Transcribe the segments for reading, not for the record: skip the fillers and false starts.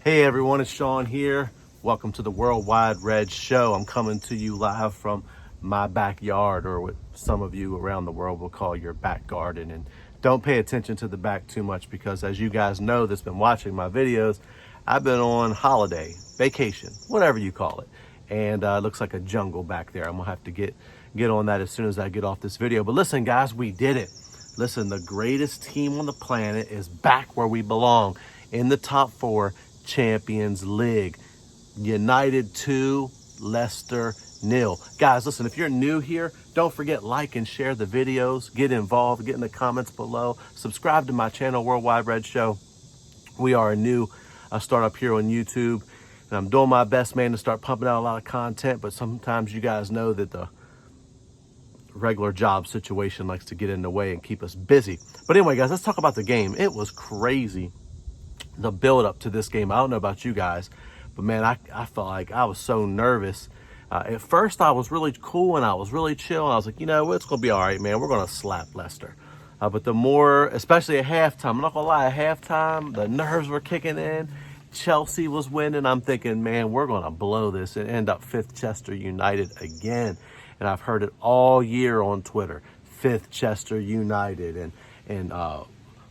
Hey everyone, it's Sean here. Welcome to the Worldwide Red Show. I'm coming to you live from my backyard, or what some of you around the world will call your back garden. And don't pay attention to the back too much because, as you guys know that's been watching my videos, I've been on holiday, vacation, whatever you call it. And it looks like a jungle back there. I'm gonna have to get on that as soon as I get off this video. But listen guys, we did it. Listen, the greatest team on the planet is back where we belong, in the top four, Champions League. United 2, Leicester 0. Guys, listen, if you're new here, don't forget, like and share the videos, get involved, get in the comments below, subscribe to my channel, Worldwide Red Show. We are a new startup here on YouTube, and I'm doing my best, man, to start pumping out a lot of content, but sometimes you guys know that the regular job situation likes to get in the way and keep us busy. But anyway, guys, let's talk about the game. It was crazy, the build up to this game. I don't know about you guys, but man, I felt like I was so nervous. At first I was really cool and I was really chill. And I was like, you know, it's going to be all right, man. We're going to slap Leicester. But the more, especially at halftime, I'm not going to lie, at halftime, the nerves were kicking in. Chelsea was winning. I'm thinking, man, we're going to blow this and end up fifth Chester United again. And I've heard it all year on Twitter, fifth Chester United and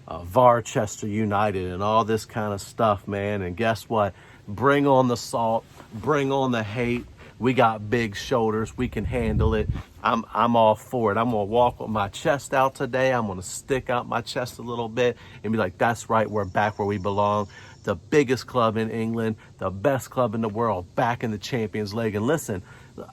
Varchester United and all this kind of stuff, man. And guess what? Bring on the salt, bring on the hate. We got big shoulders, we can handle it. I'm all for it. I'm gonna walk with my chest out today. I'm gonna stick out my chest a little bit and be like, that's right, we're back where we belong. The biggest club in England, the best club in the world, back in the Champions League. And listen,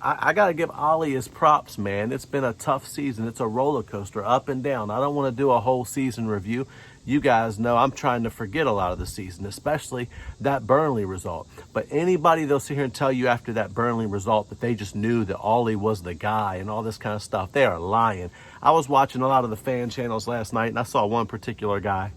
I got to give Ollie his props, man. It's been a tough season. It's a roller coaster, up and down. I don't want to do a whole season review. You guys know I'm trying to forget a lot of the season, especially that Burnley result. But anybody that'll sit here and tell you after that Burnley result that they just knew that Ollie was the guy and all this kind of stuff, they are lying. I was watching a lot of the fan channels last night, and I saw one particular guy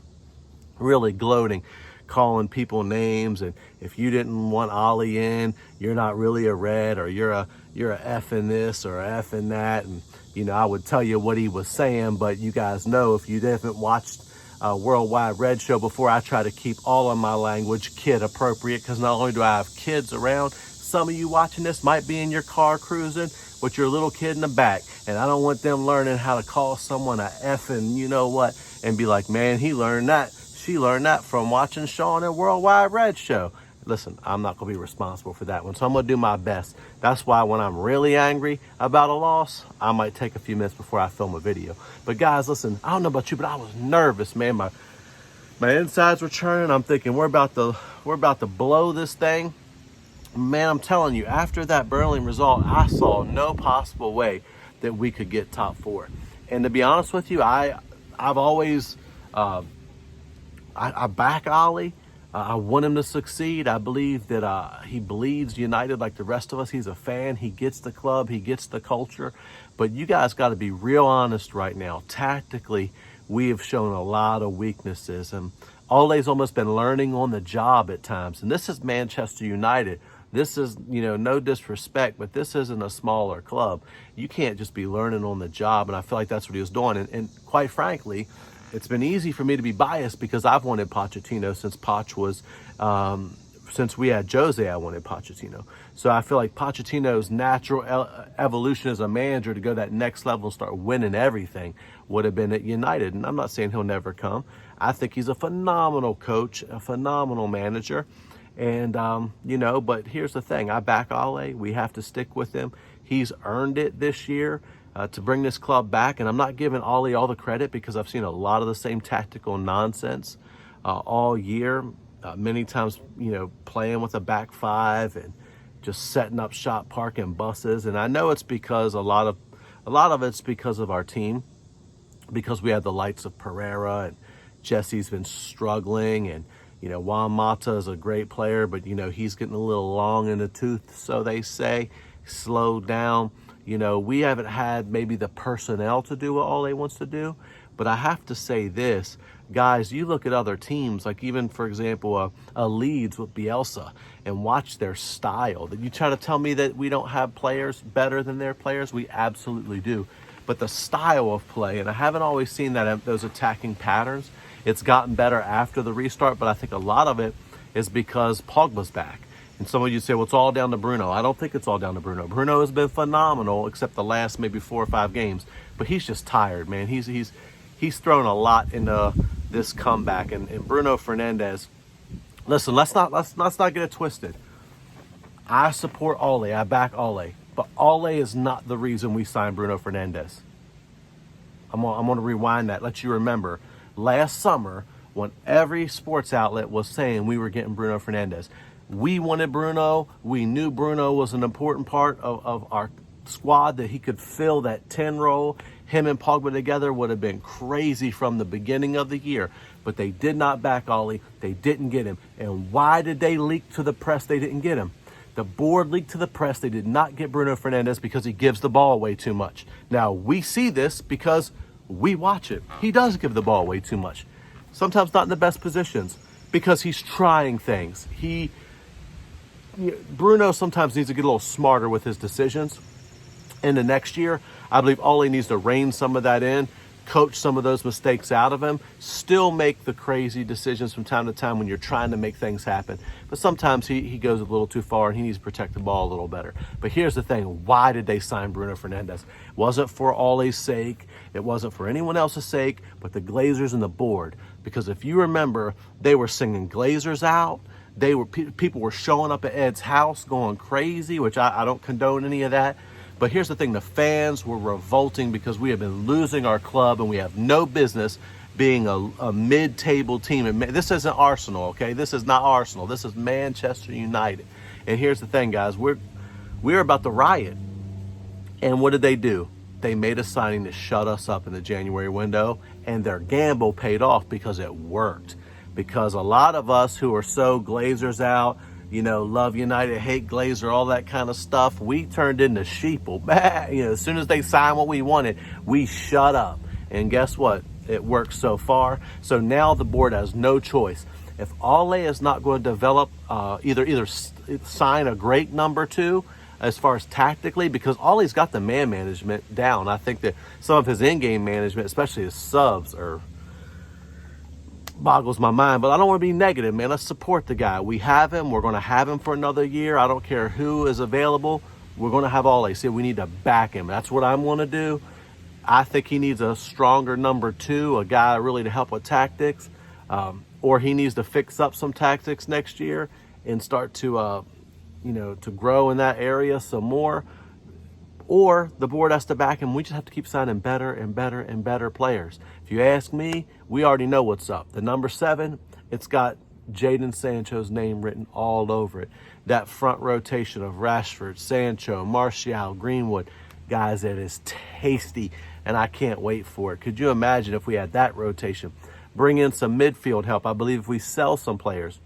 really gloating, calling people names, and if you didn't want Ollie in, you're not really a Red, or you're a F in this or a F in that. And you know, I would tell you what he was saying, but you guys know, if you haven't watched Worldwide Red Show before, I try to keep all of my language kid appropriate, because not only do I have kids around, some of you watching this might be in your car cruising with your little kid in the back, and I don't want them learning how to call someone a effing you know what and be like, man, he learned that, she learned that from watching Sean and Worldwide Red Show. Listen, I'm not going to be responsible for that one, so I'm going to do my best. That's why when I'm really angry about a loss, I might take a few minutes before I film a video. But guys, listen, I don't know about you, but I was nervous, man. My insides were churning. I'm thinking we're about to blow this thing. Man, I'm telling you, after that Burnley result, I saw no possible way that we could get top four. And to be honest with you, I've always I back Ollie. I want him to succeed. I believe that he bleeds United like the rest of us. He's a fan. He gets the club. He gets the culture. But you guys got to be real honest right now. Tactically, we have shown a lot of weaknesses. And Ole's almost been learning on the job at times. And this is Manchester United. This is, you know, no disrespect, but this isn't a smaller club. You can't just be learning on the job. And I feel like that's what he was doing. And quite frankly, it's been easy for me to be biased because I've wanted Pochettino since Poch was, since we had Jose, I wanted Pochettino. So I feel like Pochettino's natural evolution as a manager to go that next level and start winning everything would have been at United. And I'm not saying he'll never come. I think he's a phenomenal coach, a phenomenal manager. And, you know, but here's the thing. I back Ole. We have to stick with him. He's earned it this year. To bring this club back, and I'm not giving Ollie all the credit because I've seen a lot of the same tactical nonsense all year. Many times, you know, playing with a back five and just setting up shop, parking buses. And I know it's because a lot of it's because of our team, because we have the likes of Pereira, and Jesse's been struggling, and you know, Juan Mata is a great player, but you know, he's getting a little long in the tooth, so they say. Slow down. You know, we haven't had maybe the personnel to do what Ole wants to do. But I have to say this, guys, you look at other teams, like even, for example, a Leeds with Bielsa, and watch their style. You try to tell me that we don't have players better than their players? We absolutely do. But the style of play, and I haven't always seen that those attacking patterns, it's gotten better after the restart, but I think a lot of it is because Pogba's back. And some of you say, well, it's all down to Bruno. I don't think it's all down to Bruno. Bruno has been phenomenal, except the last maybe 4 or 5 games. But he's just tired, man. He's thrown a lot into this comeback. And Bruno Fernandes, listen, let's not get it twisted. I support Ole. I back Ole. But Ole is not the reason we signed Bruno Fernandes. I'm going to rewind that, let you remember. Last summer, when every sports outlet was saying we were getting Bruno Fernandes, we wanted Bruno. We knew Bruno was an important part of our squad, that he could fill that 10 role. Him and Pogba together would have been crazy from the beginning of the year. But they did not back Ole. They didn't get him. And why did they leak to the press they didn't get him? The board leaked to the press they did not get Bruno Fernandes because he gives the ball away too much. Now, we see this because we watch it. He does give the ball away too much. Sometimes not in the best positions because he's trying things. Bruno sometimes needs to get a little smarter with his decisions. In the next year, I believe Ole needs to rein some of that in, coach some of those mistakes out of him, still make the crazy decisions from time to time when you're trying to make things happen. But sometimes he goes a little too far and he needs to protect the ball a little better. But here's the thing. Why did they sign Bruno Fernandes? It wasn't for Ole's sake. It wasn't for anyone else's sake, but the Glazers and the board. Because if you remember, they were singing Glazers out. People were showing up at Ed's house going crazy, which I don't condone any of that. But here's the thing, the fans were revolting because we have been losing our club and we have no business being a mid-table team. And this isn't Arsenal, okay? This is not Arsenal. This is Manchester United. And here's the thing, guys. We're about to riot. And what did they do? They made a signing to shut us up in the January window, and their gamble paid off because it worked. Because a lot of us who are so Glazers out, love United, hate Glazer, all that kind of stuff, we turned into sheeple. As soon as they signed what we wanted, we shut up. And guess what? It worked so far. So now the board has no choice. If Ole is not going to develop, either sign a great number 2 as far as tactically, because Ole's got the man management down. I think that some of his in-game management, especially his subs, boggles my mind. But I don't want to be negative, man. Let's support the guy. We have him. We're going to have him for another year. I don't care who is available. We're going to have Ole. See, we need to back him. That's what I'm going to do. I think he needs a stronger number 2, a guy really to help with tactics, or he needs to fix up some tactics next year and start to grow in that area some more. Or the board has to back him. We just have to keep signing better and better and better players. If you ask me, we already know what's up. The number 7, it's got Jadon Sancho's name written all over it. That front rotation of Rashford, Sancho, Martial, Greenwood, guys, it is tasty, and I can't wait for it. Could you imagine if we had that rotation? Bring in some midfield help. I believe if we sell some players,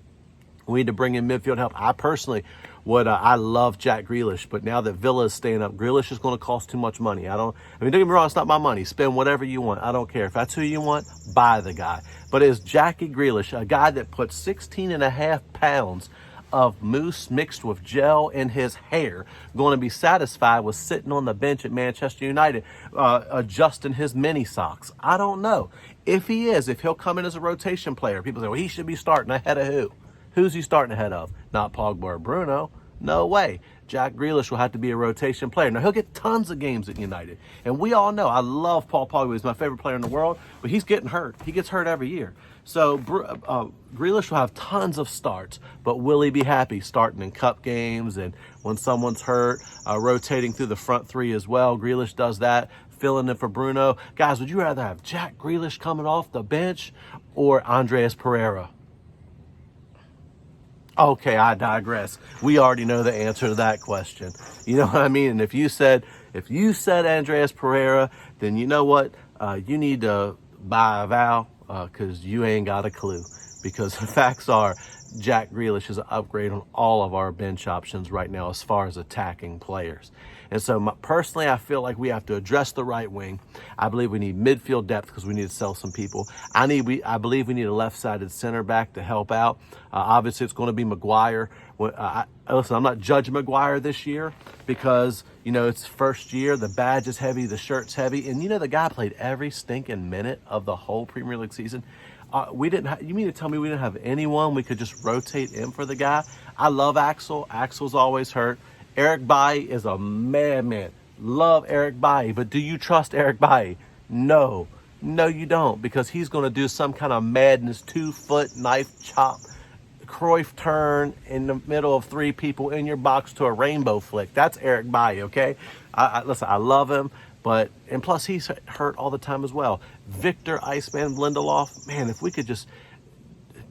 we need to bring in midfield help. I personally I love Jack Grealish, but now that Villa is staying up, Grealish is going to cost too much money. Don't get me wrong, it's not my money. Spend whatever you want. I don't care. If that's who you want, buy the guy. But is Jackie Grealish, a guy that put 16.5 pounds of mousse mixed with gel in his hair, going to be satisfied with sitting on the bench at Manchester United, adjusting his mini socks? I don't know. If he'll come in as a rotation player, people say, well, he should be starting ahead of who? Who's he starting ahead of? Not Pogba or Bruno. No way. Jack Grealish will have to be a rotation player. Now, he'll get tons of games at United. And we all know, I love Paul Pogba. He's my favorite player in the world, but he's getting hurt. He gets hurt every year. So Grealish will have tons of starts, but will he be happy starting in cup games and when someone's hurt, rotating through the front 3 as well? Grealish does that, filling in for Bruno. Guys, would you rather have Jack Grealish coming off the bench or Andreas Pereira? Okay, I digress. We already know the answer to that question. You know what I mean? And if you said Andreas Pereira, then you know what? You need to buy a vow because you ain't got a clue. Because the facts are, Jack Grealish is an upgrade on all of our bench options right now as far as attacking players. And so personally, I feel like we have to address the right wing. I believe we need midfield depth because we need to sell some people. I believe we need a left-sided center back to help out. Obviously, it's going to be Maguire. Listen, I'm not judging Maguire this year because, it's first year. The badge is heavy. The shirt's heavy. And, the guy played every stinking minute of the whole Premier League season. You mean to tell me we didn't have anyone we could just rotate in for the guy? I love Axel. Axel's always hurt. Eric Bailly is a madman. Love Eric Bailly, but do you trust Eric Bailly? No. No, you don't, because he's going to do some kind of madness, 2-foot knife chop, Cruyff turn in the middle of 3 people in your box to a rainbow flick. That's Eric Bailly, okay? Listen, I love him, and plus he's hurt all the time as well. Victor Iceman Lindelof, man, if we could just,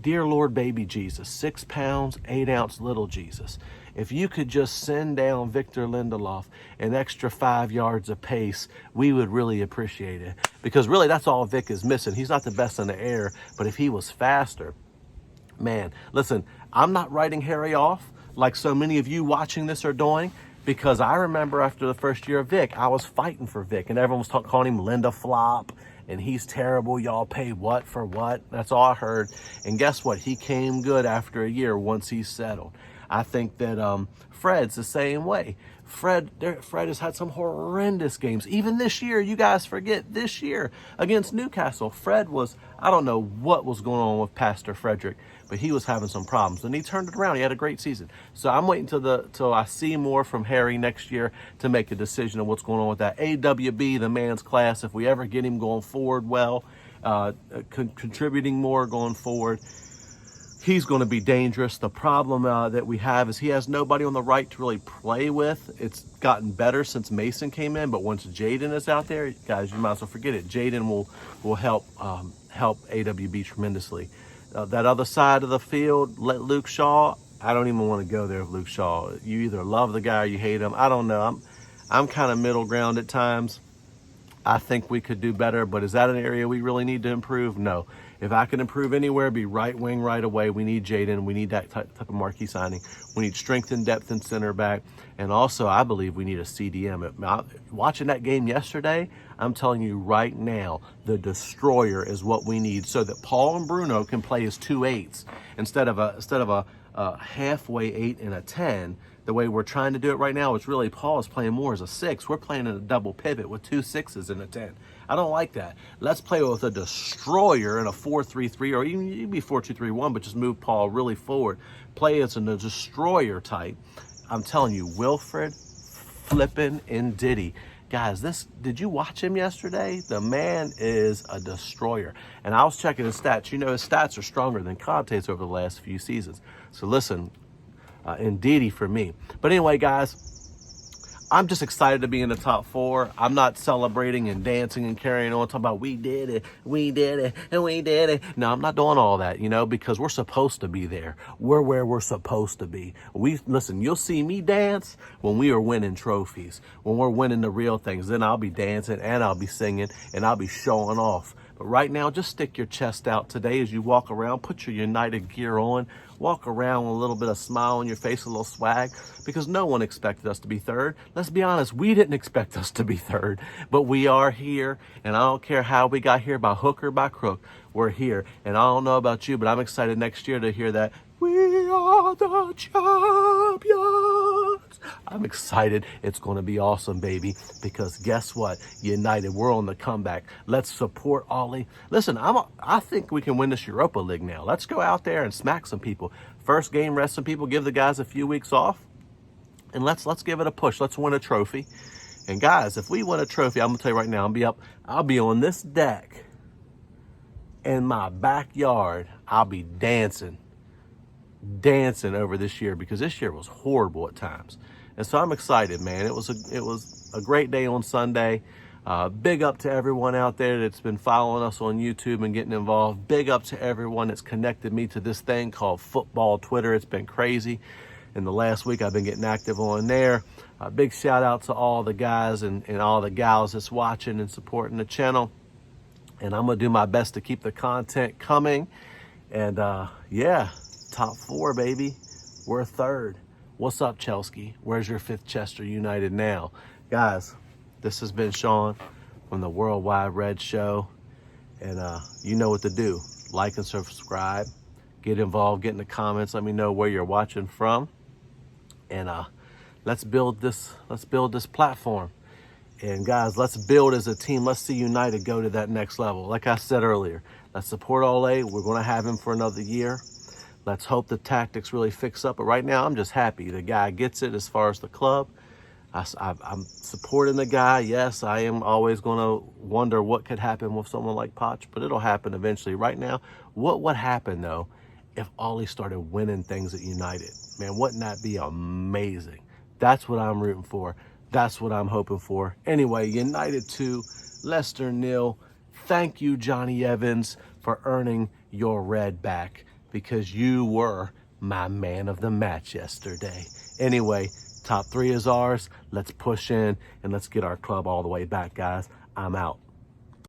dear Lord baby Jesus, 6 pounds, 8 ounce little Jesus, if you could just send down Victor Lindelof an extra 5 yards of pace, we would really appreciate it. Because really, that's all Vic is missing. He's not the best in the air, but if he was faster, man, listen, I'm not writing Harry off like so many of you watching this are doing, because I remember after the first year of Vic, I was fighting for Vic, and everyone was calling him Linda Flop, and he's terrible. Y'all pay what for what? That's all I heard. And guess what? He came good after a year once he settled. I think that Fred's the same way. Fred has had some horrendous games. Even this year, you guys forget, this year against Newcastle, Fred was, I don't know what was going on with Pastor Frederick, but he was having some problems, and he turned it around. He had a great season. So I'm waiting till I see more from Harry next year to make a decision on what's going on with that. AWB, the man's class, if we ever get him going forward well, contributing more going forward, he's going to be dangerous. The problem that we have is he has nobody on the right to really play with. It's gotten better since Mason came in, but once Jaden is out there, guys, you might as well forget it. Jaden will help AWB tremendously. That other side of the field, let Luke Shaw. I don't even want to go there with Luke Shaw. You either love the guy or you hate him. I don't know. I'm kind of middle ground at times. I think we could do better, but is that an area we really need to improve? No. If I can improve anywhere, be right wing right away. We need Jaden. We need that type of marquee signing. We need strength and depth in center back. And also, I believe we need a CDM. Watching that game yesterday, I'm telling you right now, the destroyer is what we need, so that Paul and Bruno can play as 2-8s instead of a halfway 8 and a 10. The way we're trying to do it right now, it's really Paul is playing more as a 6. We're playing in a double pivot with 2 6s and a 10. I don't like that. Let's play with a destroyer in a 4-3-3, or even be 4-2-3-1, but just move Paul really forward. Play as a destroyer type. I'm telling you, Wilfred, Flippin, and Diddy. Guys, did you watch him yesterday? The man is a destroyer. And I was checking his stats. You know, his stats are stronger than Conte's over the last few seasons. So listen, and Diddy for me. But anyway, guys, I'm just excited to be in the top 4. I'm not celebrating and dancing and carrying on, talking about we did it, and we did it. No, I'm not doing all that, because we're supposed to be there. We're where we're supposed to be. Listen, you'll see me dance when we are winning trophies, when we're winning the real things. Then I'll be dancing and I'll be singing and I'll be showing off. But right now, just stick your chest out today as you walk around. Put your United gear on. Walk around with a little bit of smile on your face, a little swag, because no one expected us to be third. Let's be honest, we didn't expect us to be third, but we are here, and I don't care how we got here, by hook or by crook, we're here. And I don't know about you, but I'm excited next year to hear that we are the champions. I'm excited. It's going to be awesome, baby, because guess what? United, we're on the comeback. Let's support Ollie. Listen, I think we can win this Europa League now. Let's go out there and smack some people. First game, rest some people, give the guys a few weeks off, and let's give it a push. Let's win a trophy. And guys, if we win a trophy, I'm going to tell you right now, I'll be on this deck in my backyard. I'll be dancing over this year, because this year was horrible at times. And so I'm excited, man. It was a great day on Sunday. Big up to everyone out there that's been following us on YouTube and getting involved. Big up to everyone that's connected me to this thing called football Twitter. It's been crazy. In the last week, I've been getting active on there. Big shout out to all the guys and all the gals that's watching and supporting the channel. And I'm going to do my best to keep the content coming. And yeah, top 4, baby. We're third. What's up, Chelsea? Where's your 5th Chester United now? Guys, this has been Sean from the Worldwide Red Show. And you know what to do. Like and subscribe. Get involved. Get in the comments. Let me know where you're watching from. And let's build this platform. And guys, let's build as a team. Let's see United go to that next level. Like I said earlier, Let's support Ole. We're going to have him for another year. Let's hope the tactics really fix up. But right now, I'm just happy the guy gets it as far as the club. I'm supporting the guy. Yes, I am always going to wonder what could happen with someone like Poch, but it'll happen eventually. Right now, what would happen, though, if Ollie started winning things at United? Man, wouldn't that be amazing? That's what I'm rooting for. That's what I'm hoping for. Anyway, United 2, Leicester 0. Thank you, Johnny Evans, for earning your red back because you were my man of the match yesterday. Anyway, top 3 is ours. Let's push in and let's get our club all the way back, guys. I'm out.